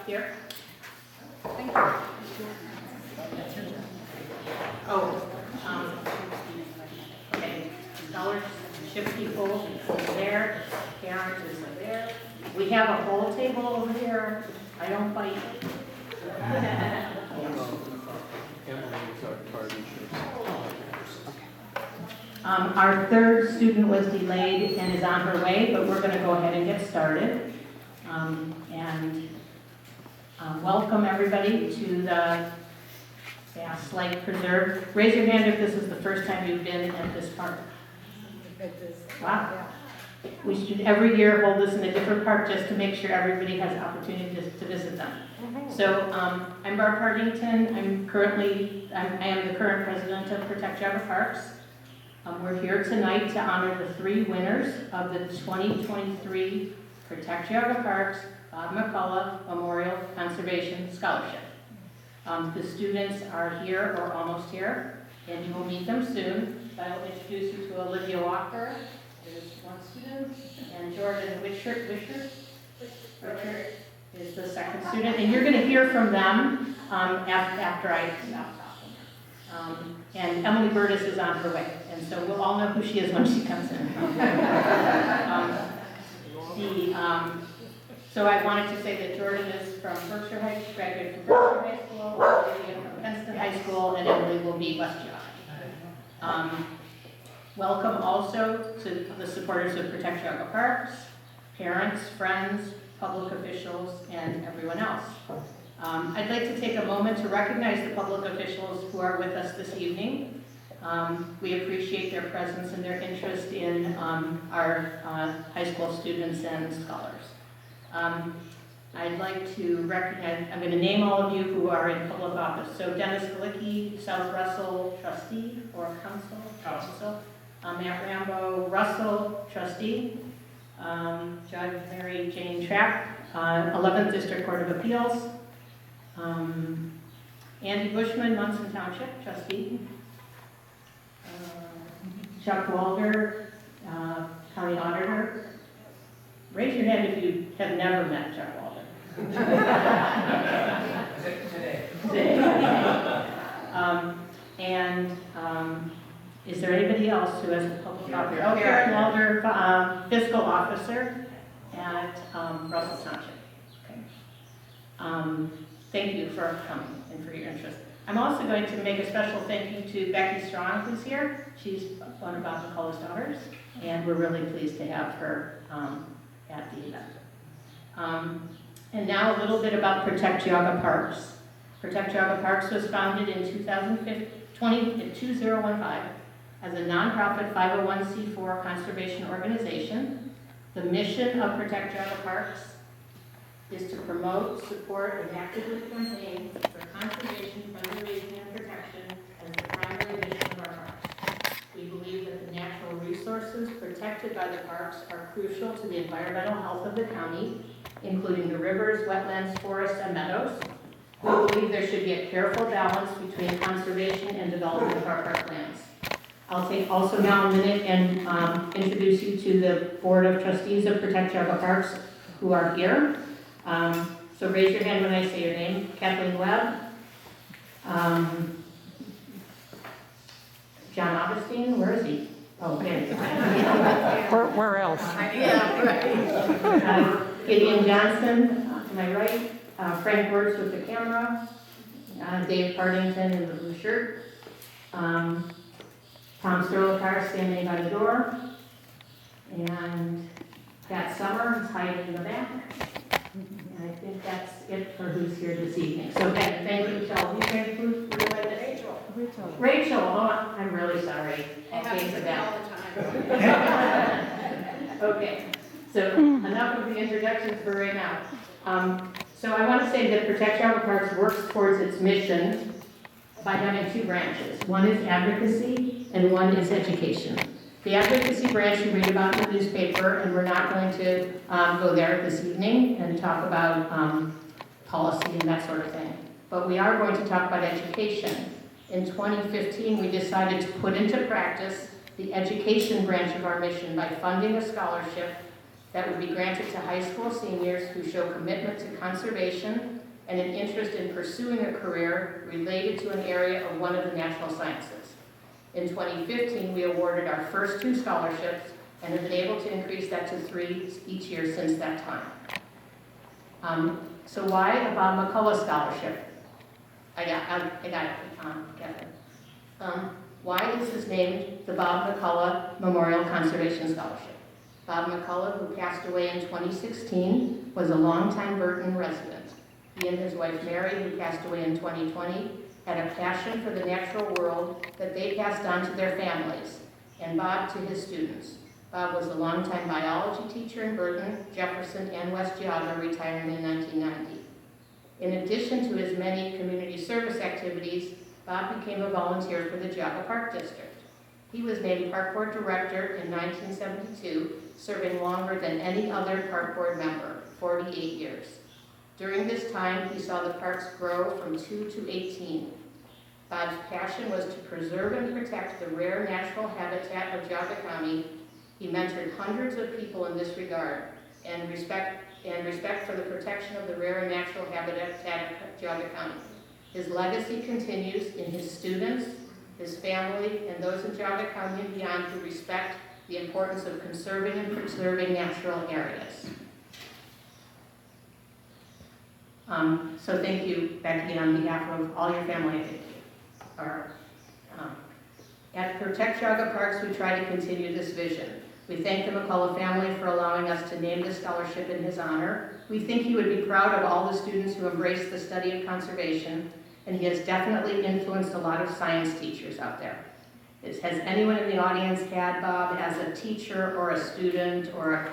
here. Thank you. Oh, okay. Scholarship people over there. Parents is over there. We have a whole table over here. I don't bite. Our third student was delayed and is on her way, but we're going to go ahead and get started. Welcome everybody to the Bass Lake Preserve. Raise your hand if this is the first time you've been at this park. Wow. We should every year hold this in a different park just to make sure everybody has an opportunity to visit them. So I'm Barb Hardington. I am the current president of Protect Geauga Parks. We're here tonight to honor the 3 winners of the 2023 Protect Geauga Parks Bob McCullough Memorial Conservation Scholarship. The students are here or almost here, and you will meet them soon. I'll introduce you to Olivia Walker, who is one student, and Jordan Wishart is the second student, and you're going to hear from them after I stop talking. And Emily Burtis is on her way, and so we'll all know who she is when she comes in. So I wanted to say that Jordan is from Berkshire High School, graduated from Berkshire High School, Olivia from Princeton High School, and Emily will be West Geauga. Welcome also to the supporters of Protect Geauga Parks, parents, friends, public officials, and everyone else. I'd like to take a moment to recognize the public officials who are with us this evening. We appreciate their presence and their interest in our high school students and scholars. I'd like to recognize, I'm going to name all of you who are in public office. So Dennis Galicki, South Russell, trustee or council. Matt Rambo, Russell, trustee. Judge Mary Jane Trapp, 11th District Court of Appeals. Andy Bushman, Munson Township, trustee. Chuck Walder, county auditor. Raise your hand if you have never met Chuck Walder. Today. Is there anybody else who has a public officer? Oh, Karen Walder, fiscal officer at Russell Township. Okay. Thank you for coming and for your interest. I'm also going to make a special thank you to Becky Strong, who's here. She's one of Bob McCullough's daughters, and we're really pleased to have her at the event. And now a little bit about Protect Geauga Parks. Protect Geauga Parks was founded in 2015 as a nonprofit 501c4 conservation organization. The mission of Protect Geauga Parks is to promote, support, and actively campaign for conservation, preservation, and protection as the primary mission of our parks. We believe that the natural resources protected by the parks are crucial to the environmental health of the county, including the rivers, wetlands, forests, and meadows. We believe there should be a careful balance between conservation and development of our parklands. I'll take also now a minute and introduce you to the Board of Trustees of Protect Geauga Parks who are here. So raise your hand when I say your name. Kathleen Webb. John Augustine, where is he? Oh, okay. Where else? Yeah, right. Gideon Johnson, to my right. Frank Wirtz with the camera. Dave Partington in the blue shirt. Tom Sterlikar standing by the door. And Pat Summer is hiding in the back. And I think that's it for who's here this evening. So again, thank you, Michelle. You can prove Rachel. Oh, I'm really sorry. Okay, for that. Okay, so enough of the introductions for right now. So I want to say that Protect Geauga Parks works towards its mission by having 2 branches. One is advocacy and one is education. The advocacy branch you read about in the newspaper, and we're not going to go there this evening and talk about policy and that sort of thing. But we are going to talk about education. In 2015, we decided to put into practice the education branch of our mission by funding a scholarship that would be granted to high school seniors who show commitment to conservation and an interest in pursuing a career related to an area of one of the natural sciences. In 2015, we awarded our first 2 scholarships and have been able to increase that to 3 each year since that time. So why a Bob McCullough Scholarship? I got it, Kevin. Why is this named the Bob McCullough Memorial Conservation Scholarship? Bob McCullough, who passed away in 2016, was a longtime Burton resident. He and his wife Mary, who passed away in 2020, had a passion for the natural world that they passed on to their families, and Bob to his students. Bob was a longtime biology teacher in Burton, Jefferson, and West Geauga, retiring in 1990. In addition to his many community service activities, Bob became a volunteer for the Geauga Park District. He was named Park Board Director in 1972, serving longer than any other Park Board member, 48 years. During this time, he saw the parks grow from 2 to 18. Bob's passion was to preserve and protect the rare natural habitat of Geauga County. He mentored hundreds of people in this regard, and respect for the protection of the rare and natural habitat of Geauga County. His legacy continues in his students, his family, and those in Geauga County and beyond who respect the importance of conserving and preserving natural areas. So thank you, Becky, on behalf of all your family. At Protect Geauga Parks, we try to continue this vision. We thank the McCullough family for allowing us to name this scholarship in his honor. We think he would be proud of all the students who embrace the study of conservation, and he has definitely influenced a lot of science teachers out there. Has anyone in the audience had Bob as a teacher or a student or a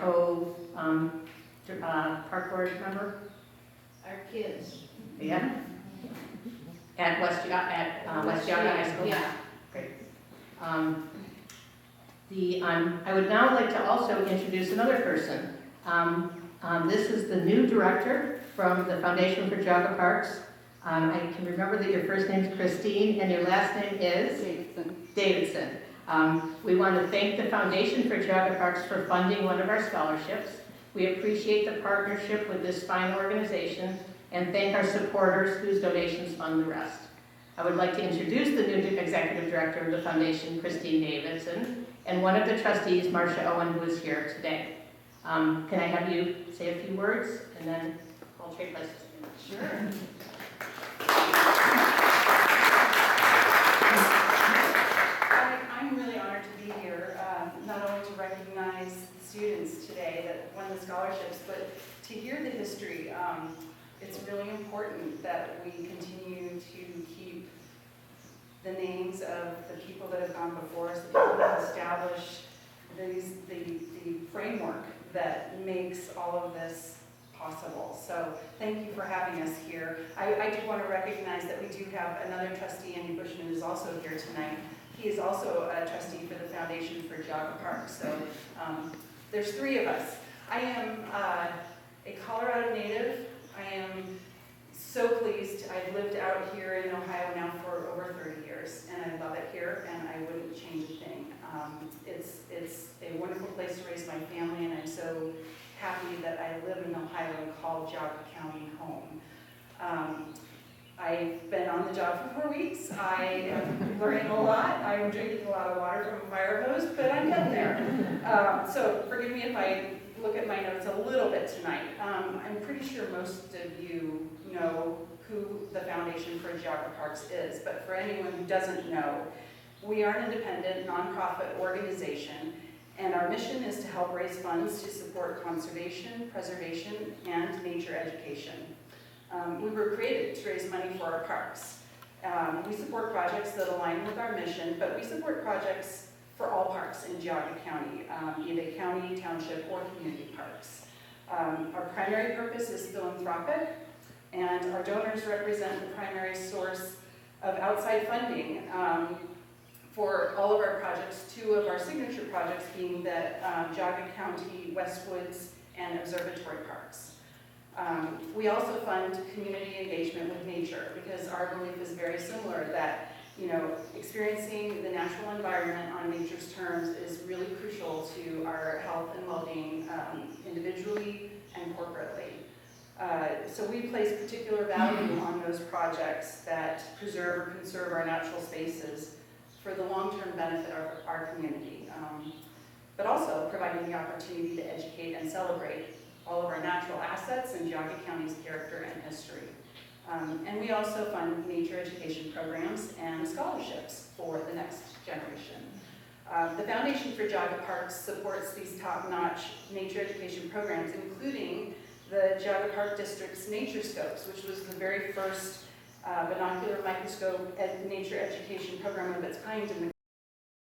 park board member? Our kids. Yeah. At West Geauga High School? Yeah. Great. I would now like to also introduce another person. This is the new director from the Foundation for Geauga Parks. I can remember that your first name is Christine and your last name is? Davidson. We want to thank the Foundation for Geauga Parks for funding one of our scholarships. We appreciate the partnership with this fine organization and thank our supporters whose donations fund the rest. I would like to introduce the new executive director of the Foundation, Christine Davidson, and one of the trustees, Marcia Owen, who is here today. Can I have you say a few words and then I'll trade places? Sure. I'm really honored to be here, not only to recognize the students today that won the scholarships, but to hear the history. It's really important that we continue to keep the names of the people that have gone before us, the people that have established the framework that makes all of this possible. So thank you for having us here. I do want to recognize that we do have another trustee, Andy Bushman, who is also here tonight. He is also a trustee for the Foundation for Geauga Parks. So there's 3 of us. I am a Colorado native. I am so pleased. I've lived out here in Ohio now for over 30 years, and I love it here, and I wouldn't change a thing. It's a wonderful place to raise my family, and I'm so happy that I live in Ohio and call Geauga County home. I've been on the job for 4 weeks. I am learning a lot. I'm drinking a lot of water from a fire hose, but I'm getting there. So forgive me if I look at my notes a little bit tonight. I'm pretty sure most of you know who the Foundation for Geauga Parks is, but for anyone who doesn't know, we are an independent, nonprofit organization, and our mission is to help raise funds to support conservation, preservation, and nature education. We were created to raise money for our parks. We support projects that align with our mission, but we support projects for all parks in Geauga County, be they county, township, or community parks. Our primary purpose is philanthropic, and our donors represent the primary source of outside funding for all of our projects, 2 of our signature projects being the Geauga County Westwoods and Observatory Parks. We also fund community engagement with nature because our belief is very similar that You know, experiencing the natural environment on nature's terms is really crucial to our health and well-being individually and corporately. So we place particular value on those projects that preserve or conserve our natural spaces for the long-term benefit of our community, but also providing the opportunity to educate and celebrate all of our natural assets and Geauga County's character and history. And we also fund nature education programs and scholarships for the next generation. The Foundation for Geauga Parks supports these top-notch nature education programs, including the Geauga Park District's Nature Scopes, which was the very first binocular microscope nature education program of its kind in the